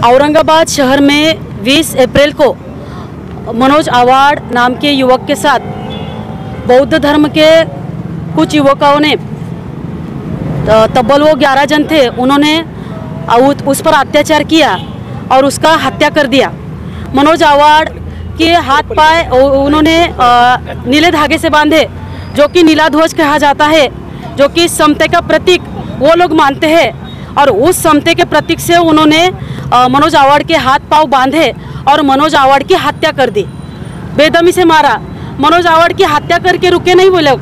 औरंगाबाद शहर में 20 अप्रैल को मनोज आवाड नाम के युवक के साथ बौद्ध धर्म के कुछ युवकों ने तब्बल वो 11 जन थे, उन्होंने उस पर अत्याचार किया और उसका हत्या कर दिया। मनोज आवाड के हाथ पाए उन्होंने नीले धागे से बांधे, जो कि नीला ध्वज कहा जाता है, जो कि समते का प्रतीक वो लोग मानते हैं। और उस समते के प्रतीक से उन्होंने मनोज आवाड के हाथ पांव बांधे और मनोज आवाड की हत्या कर दी, बेदमी से मारा। मनोज आवाड की हत्या करके रुके नहीं वो लोग,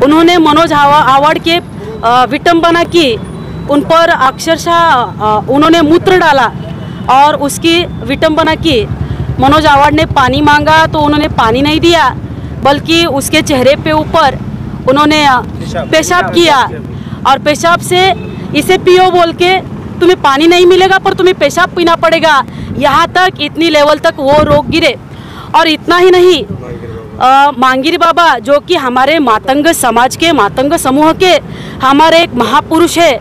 उन्होंने मनोज आवाड के विटंबना की, उन पर अक्षरशः उन्होंने मूत्र डाला और उसकी विटंबना की। मनोज आवाड ने पानी मांगा तो उन्होंने पानी नहीं दिया, बल्कि उसके चेहरे पे ऊपर उन्होंने पेशाब किया और पेशाब से इसे पियो बोल के, तुम्हें पानी नहीं मिलेगा पर तुम्हें पेशाब पीना पड़ेगा, यहाँ तक इतनी लेवल तक वो रोक गिरे। और इतना ही नहीं, मांगीर बाबा जो कि हमारे मातंग समाज के, मातंग समूह के हमारे एक महापुरुष है,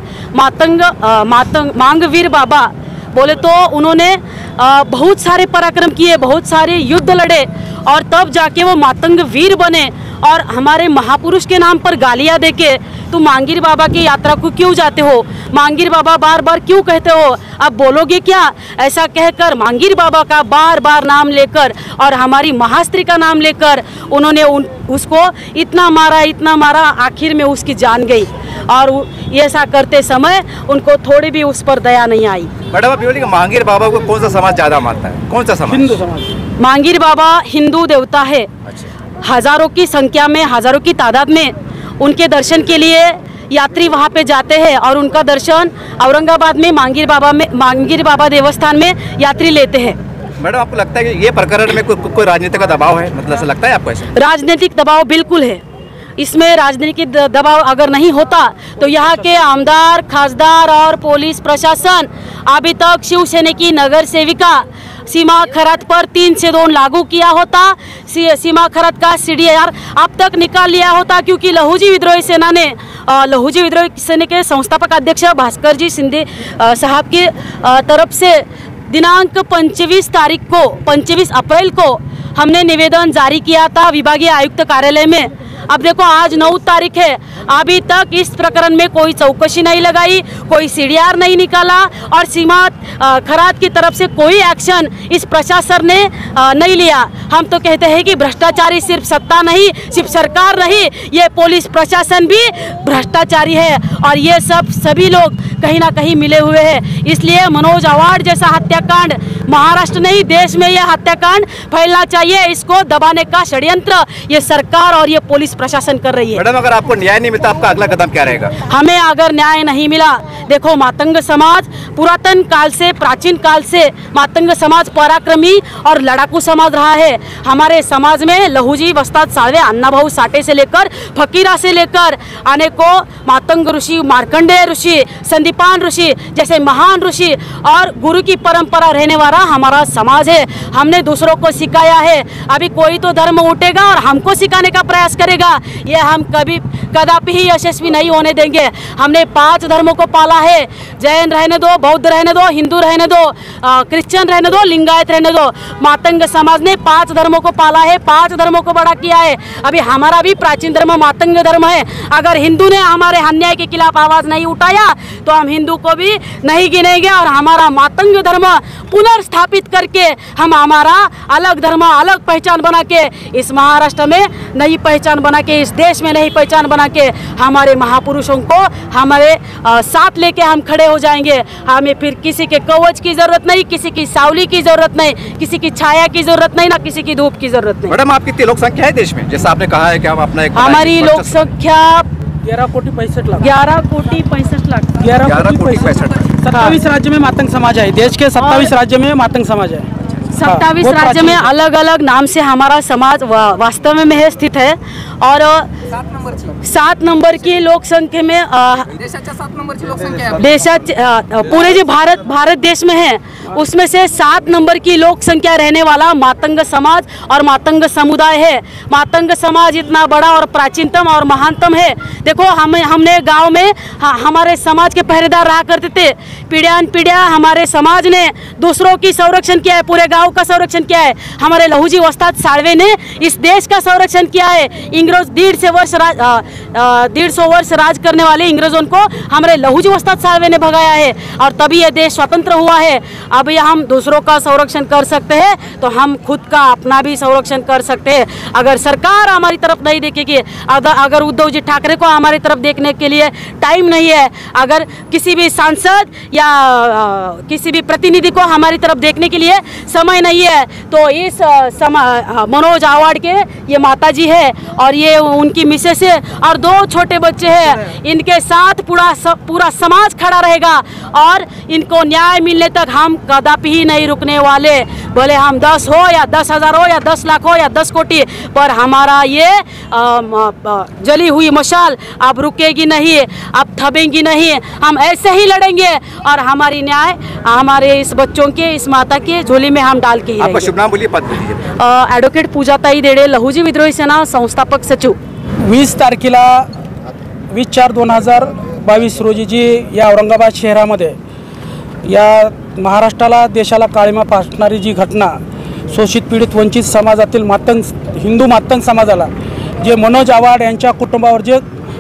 मांगवीर बाबा बोले तो उन्होंने बहुत सारे पराक्रम किए, बहुत सारे युद्ध लड़े और तब जाके वो मातंग वीर बने। और हमारे महापुरुष के नाम पर गालियां देके तुम मांगीर बाबा की यात्रा को क्यों जाते हो, मांगीर बाबा बार बार क्यों कहते हो, अब बोलोगे क्या? ऐसा कहकर मांगीर बाबा का बार बार नाम लेकर और हमारी महास्त्री का नाम लेकर उन्होंने उसको इतना मारा, आखिर में उसकी जान गई। और ऐसा करते समय उनको थोड़ी भी उस पर दया नहीं आई। मैडम आप बोलिए मांगीर बाबा को कौन सा समाज ज़्यादा मानता है, कौन सा समाज? हिंदू समाज। मांगीर बाबा हिंदू देवता है। अच्छा। हजारों की संख्या में, हजारों की तादाद में उनके दर्शन के लिए यात्री वहां पे जाते हैं और उनका दर्शन औरंगाबाद में मांगीर बाबा देवस्थान में यात्री लेते हैं। मैडम आपको लगता है कि ये प्रकरण में कोई राजनीति का दबाव है, मतलब ऐसा लगता है आपको? ऐसा राजनीतिक दबाव बिल्कुल है। इसमें राजनीतिक दबाव अगर नहीं होता तो यहाँ के आमदार, खासदार और पुलिस प्रशासन अभी तक शिवसेना की नगर सेविका सीमा खरत पर 3 से 2 लागू किया होता, सीमा खरत का CDR अब तक निकाल लिया होता, क्योंकि लहूजी विद्रोही सेना ने लहूजी विद्रोही सेना के संस्थापक अध्यक्ष भास्कर जी शिंदे साहब की तरफ से दिनांक 25 अप्रैल को हमने निवेदन जारी किया था विभागीय आयुक्त कार्यालय में। अब देखो आज 9 तारीख है, अभी तक इस प्रकरण में कोई चौकसी नहीं लगाई, कोई CDR नहीं निकाला और सीमा खरात की तरफ से कोई एक्शन इस प्रशासन ने नहीं लिया। हम तो कहते हैं कि भ्रष्टाचारी सिर्फ सत्ता नहीं, सिर्फ सरकार नहीं, ये पुलिस प्रशासन भी भ्रष्टाचारी है और ये सभी लोग कहीं ना कहीं मिले हुए हैं। इसलिए मनोज आवाड जैसा हत्याकांड महाराष्ट्र नहीं, देश में यह हत्याकांड फैलना चाहिए। इसको दबाने का षड्यंत्र ये सरकार और ये पुलिस प्रशासन कर रही है। मैडम अगर आपको न्याय नहीं मिलता, आपका अगला कदम क्या रहेगा? हमें अगर न्याय नहीं मिला, देखो मातंग समाज पुरातन काल से, प्राचीन काल से मातंग समाज पराक्रमी और लड़ाकू समाज रहा है। हमारे समाज में लहूजी, वस्ताद साळवे, अण्णाभाऊ साठे से लेकर फकीरा से लेकर अनेकों मातंग ऋषि, मार्कंडेय ऋषि, संदीपान ऋषि जैसे महान ऋषि और गुरु की परंपरा रहने वाला हमारा समाज है। हमने दूसरों को सिखाया है, अभी कोई तो धर्म उठेगा और हमको सिखाने का प्रयास करेगा, ये हम कदापि ही यशस्वी नहीं होने देंगे। हमने 5 धर्मों को पाला है, जैन रहने दो, बौद्ध रहने दो, हिंदू रहने दो, क्रिश्चियन रहने दो, लिंगायत रहने दो, मातंग समाज ने 5 धर्मों को पाला है, 5 धर्मों को बड़ा किया है। अभी हमारा भी प्राचीन धर्म मातंग धर्म है। अगर हिंदू ने हमारे अन्याय के खिलाफ आवाज नहीं उठाया तो हम हिंदू को भी नहीं गिनेंगे और हमारा मातंग धर्म पुनर्स्थापित करके हम हमारा अलग धर्म, अलग पहचान बना के इस महाराष्ट्र में नई पहचान बना के, इस देश में नई पहचान बना के हमारे महापुरुषों को हमारे साथ लेके हम खड़े हो जाएंगे। हमें फिर किसी के कवच की जरूरत नहीं, किसी की सावली की जरूरत नहीं, किसी की छाया की जरूरत नहीं, ना किसी की धूप की जरूरत नहीं। मैडम आप कितनी लोक संख्या है देश में? जैसा आपने कहा है कि हम अपना हमारी लोक संख्या 11 कोटी 65 लाख। 11 कोटी 65 लाख। 11 कोटी 65 लाख। 27 राज्य में मातंग समाज है, देश के 27 राज्य में मातंग समाज है। 27 राज्य में अलग अलग नाम से हमारा समाज वास्तव में स्थित है और 7 नंबर की लोकसंख्या में देशाच्या 7 नंबरची लोकसंख्या आहे. देशात पूरे जो भारत देश में है उसमें से 7 नंबर की लोक संख्या रहने वाला मातंग समाज और मातंग समुदाय है। मातंग समाज इतना बड़ा और प्राचीनतम और महानतम है। देखो हमने गांव में हमारे समाज के पहरेदार रहा करते थे। पीढ़ियान पीढ़िया हमारे समाज ने दूसरों की संरक्षण किया है, पूरे गांव का संरक्षण किया है। हमारे लहूजी वस्ताद साळवे ने इस देश का संरक्षण किया है। इंग्रज 150 वर्ष राज करने वाले इंग्रजों को हमारे लहूजी वस्ताद साळवे ने भगाया है और तभी यह देश स्वतंत्र हुआ है। अब यह हम दूसरों का संरक्षण कर सकते हैं तो हम खुद का अपना भी संरक्षण कर सकते हैं। अगर सरकार हमारी तरफ नहीं देखेगी, अगर उद्धव जी ठाकरे को हमारी तरफ देखने के लिए टाइम नहीं है, अगर किसी भी सांसद या किसी भी प्रतिनिधि को हमारी तरफ देखने के लिए समय नहीं है, तो इस मनोज आवाड़ के ये माता जी है और ये उनकी मिसेस है और 2 छोटे बच्चे हैं। इनके साथ पूरा समाज खड़ा रहेगा और इनको न्याय मिलने तक हम कदापि ही नहीं रुकने वाले। भले हम 10 हो या 10,000 हो या 10 लाख हो या 10 कोटी, पर हमारा ये जली हुई मशाल अब रुकेगी नहीं, अब थमेगी नहीं। हम ऐसे ही लड़ेंगे और हमारी न्याय हमारे इस बच्चों के, इस माता के झोली में हम डाल के ही आपका शुभ नाम बोलिए, पद बोलिए। ॲडव्होकेट पूजाताई देडे, लहुजी विद्रोही सेना संस्थापक सचिव। 20 तारखेला 20/4/2022 रोजी जी या औरंगाबाद शहरामध्ये या महाराष्ट्राला देशाला काळीमा फासणारी जी घटना, शोषित पीडित वंचित समाजातील हिंदू मातंग समाजाला जे मनोज आवाड यांच्या कुटुंबावर जे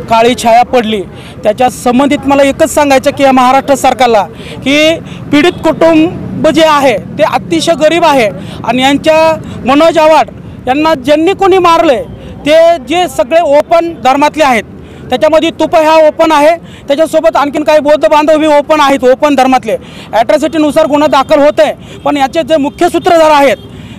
काळी छाया पडली, त्याच्या संबंधित मला एकच सांगायचं की या महाराष्ट्र सरकारला की पीडित कुटुंब जे आहे ते अतिशय गरीब आहे आणि यांच्या मनोज आवाड यांना ज्यांनी कोणी मारले ते जे सगळे ओपन धर्मातले आहेत, त्याच्यामध्ये तुप हा ओपन आहे, त्याच्यासोबत आणखीन काही बौद्ध बांधव बी ओपन आहेत, ओपन धर्मातले। ॲट्रॉसिटीनुसार गुन्हा दाखल होत आहे, पण याचे जे मुख्य सूत्रधार आहेत,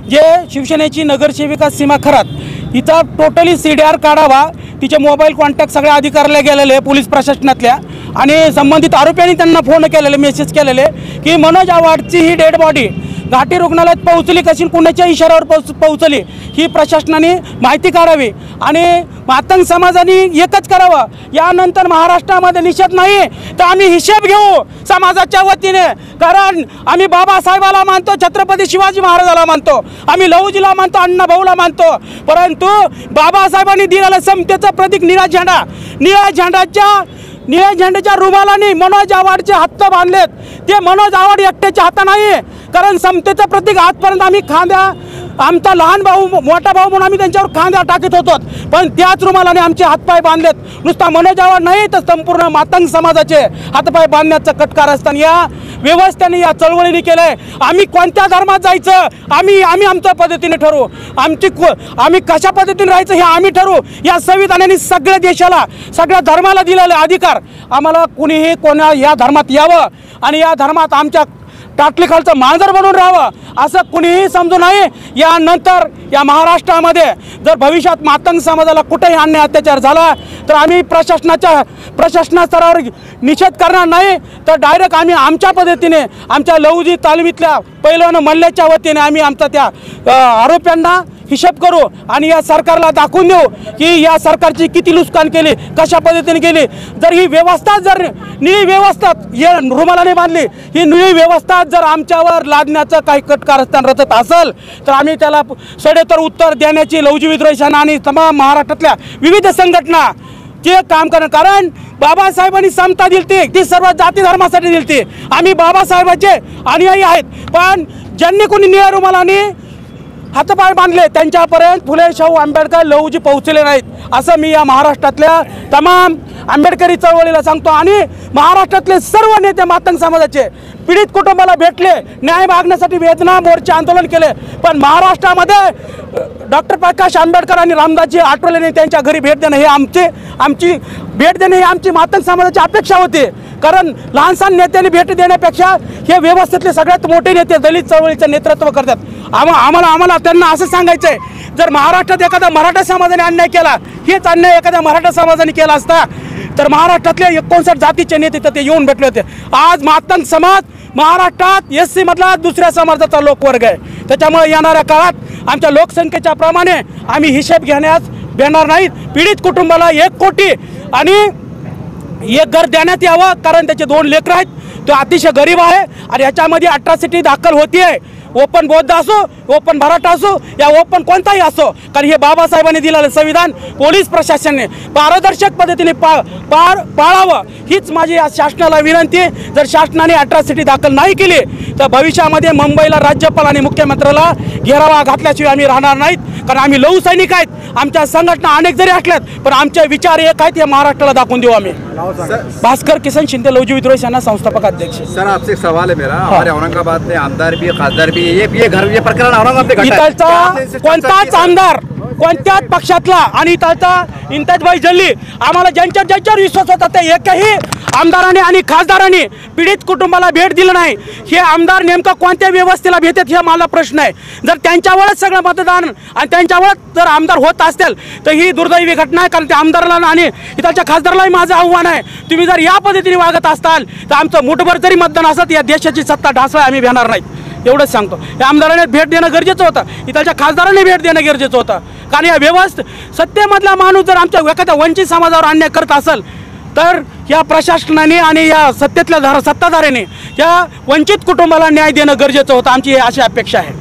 जे शिवसेनेची नगरसेविका सीमा खरात, हिचा टोटली CDR काढावा, तिचे मोबाईल कॉन्टॅक्ट सगळ्या अधिकाऱ्याला गेलेले पोलीस प्रशासनातल्या आणि संबंधित आरोपींनी त्यांना फोन केलेले, मेसेज केलेले की मनोज आवाडची ही डेड बॉडी घाटी रुग्णालयात पोहोचली कशी, कुणाच्या इशाऱ्यावर पोहोचली ही प्रशासनाने माहिती काढावी आणि मातंग समाजाने एकच करावं। यानंतर महाराष्ट्रामध्ये निषेध नाही तर आम्ही हिशेब घेऊ समाजाच्या वतीने, कारण आम्ही बाबासाहेबाला मानतो, छत्रपती शिवाजी महाराजाला मानतो, आम्ही लहुजीला मानतो, अण्णाभाऊला मानतो, परंतु बाबासाहेबांनी दिलेलं समतेचं प्रतीक निळ्या झेंड्याच्या रुमालाने मनोज आवाडचे हात बांधलेत। ते मनोज आवाड एकट्याच्या हात नाही, कारण समतेचं प्रतीक आजपर्यंत आम्ही खांद्या, आमचा लहान भाऊ मोठा भाऊ म्हणून आम्ही त्यांच्यावर खांद्या टाकत होतो, पण त्याच रुमालाने आमचे हातपाय बांधलेत। नुसता मनोज आवाड नाही तर संपूर्ण मातंग समाजाचे हातपाय बांधण्याचं कटकार असताना या व्यवस्थेने, या चळवळीने केलंय। आम्ही कोणत्या धर्मात जायचं आम्ही आमच्या पद्धतीने ठरवू, आम्ही कशा पद्धतीने राहायचं हे आम्ही ठरवू। या संविधानाने सगळ्या देशाला, सगळ्या धर्माला दिलेले अधिकार, आम्हाला कुणीही कोणा या धर्मात यावं आणि या धर्मात आमच्या टाटलीखालचं मांजर बनून राहावं असं कुणीही समजू नये। यानंतर या महाराष्ट्रामध्ये जर भविष्यात मातंग समाजाला कुठेही अन्याय अत्याचार झाला तर आम्ही प्रशासना स्तरावर निषेध करणार नाही, तर डायरेक्ट आम्ही आमच्या पद्धतीने, आमच्या लहुजी तालमीतल्या पैलवान मल्ल्याच्या वतीने आम्ही आमचा त्या आरोप्यांना हिशेब करू आणि या सरकारला दाखवून देऊ की या सरकारची किती लुस्कान केली, कशा पद्धतीने केली। जर ही व्यवस्था, जर निळी व्यवस्था या रुमालाने बांधली, ही निळी व्यवस्था जर आमच्यावर लादण्याचं काही कटकारस्थान रचत असेल तर आम्ही त्याला सडेतर उत्तर देण्याची लहुजी विद्रोही सेना आणि तमाम महाराष्ट्रातल्या विविध संघटना ते काम करणार। कारण बाबासाहेबांनी समता दिली, ती सर्व जाती धर्मासाठी दिली। आम्ही बाबासाहेबांचे अनुयायी आहेत, पण ज्यांनी कोणी निळ्या रुमालाने हातपाय बांधले त्यांच्यापर्यंत फुले शाहू आंबेडकर लहुजी पोहोचले नाहीत, असं मी या महाराष्ट्रातल्या तमाम आंबेडकरी चळवळीला सांगतो। आणि महाराष्ट्रातले सर्व नेते मातंग समाजाचे पीडित कुटुंबाला भेटले, न्याय मागण्यासाठी वेदना मोर्चे आंदोलन केले, पण महाराष्ट्रामध्ये डॉक्टर प्रकाश आंबेडकर आणि रामदासजी आठवलेने त्यांच्या घरी भेट देणं हे आमची भेट देणे ही आमची मातंग समाजाची अपेक्षा होती। कारण लहानसहान नेत्यांनी भेट देण्यापेक्षा हे व्यवस्थेतले सगळ्यात मोठे नेते दलित चळवळीचं नेतृत्व करतात। आम्हाला त्यांना असं सांगायचं आहे, जर महाराष्ट्रात एखादा मराठा समाजाने अन्याय केला, हेच अन्याय एखाद्या मराठा समाजाने केला असता तर महाराष्ट्रातले 59 जातीचे नेते तर ते येऊन भेटले होते। आज मातंग समाज महाराष्ट्रात SC मधला दुसऱ्या समाजाचा लोकवर्ग आहे, त्याच्यामुळे येणाऱ्या काळात आमच्या लोकसंख्येच्या प्रमाणे आम्ही हिशेब घेण्यास देणार नाहीत. पीडित कुटुंबाला 1 कोटी आणि 1 घर देण्यात यावं, कारण त्याचे 2 लेकरं आहेत. तो अतिशय गरीब आहे आणि याच्यामध्ये अट्रॉसिटी दाखल होती आहे. ओपन बौद्ध असो, ओपन मराठा असो, या ओपन कोणताही असो, कारण हे बाबासाहेबांनी दिलेलं संविधान पोलीस प्रशासनाने पारदर्शक पद्धतीने पाळावं हीच माझी या शासनाला विनंती आहे. जर शासनाने अट्रॉसिटी दाखल नाही केली तर भविष्यामध्ये मुंबईला राज्यपाल आणि मुख्यमंत्र्याला घेरावा घातल्याशिवाय आम्ही राहणार नाहीत. कारण आम्ही लहू सैनिक आहेत. आमच्या संघटना अनेक जरी असल्यात पण आमचे विचार एक आहेत, हे महाराष्ट्राला दाखवून देऊ आम्ही. भास्कर किशन शिंदे, लवजी विद्रोह सेना संस्थापक अध्यक्ष. सर आपसे एक सवाल है मेरा, हमारे औरंगाबाद में आमदार भी खासदार भी ये प्रकरण औरंगाबाद में इथलचा कोणताच आमदार कोणत्याच पक्षातला आणि इथलचा इंतजभाई जल्ली आम्हाला ज्यांच्यावर विश्वास होता ते एकही आमदारांनी आणि खासदारांनी पीडित कुटुंबाला भेट दिलं नाही. हे आमदार नेमका कोणत्या व्यवस्थेला भेटतात हे मला प्रश्न आहे. जर त्यांच्यावरच सगळं मतदान आणि त्यांच्यावरच जर आमदार होत असतील तर ही दुर्दैवी घटना आहे. कारण त्या आमदाराला आणि इथलच्या खासदारालाही माझं आव्हान आहे, तुम्ही जर या पद्धतीने वागत असताल तर आमचं मुठभर जरी मतदान असत या देशाची सत्ता ढासळाय आम्ही घेणार नाहीत. एवढंच सांगतो. या आमदाराने भेट देणं गरजेचं होतं, इथलच्या खासदाराने भेट देणं गरजेचं होतं. कारण या सत्तेमधला माणूस जर आमच्या एखाद्या वंचित समाजावर अन्याय करत असेल तर या प्रशासनाने आणि या सत्तेतल्या सत्ताधाऱ्याने या वंचित कुटुंबाला न्याय देणं गरजेचं होतं. आमची अशी अपेक्षा आहे.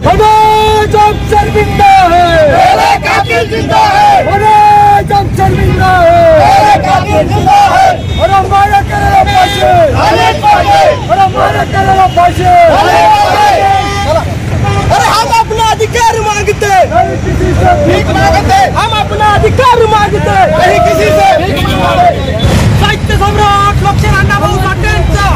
हम अपना अधिकार मांगते हैं, हम अपना अधिकार मांगते हैं, नहीं किसी से. साहित्य सम्राट लोकशाहीर अण्णाभाऊ साठेंचा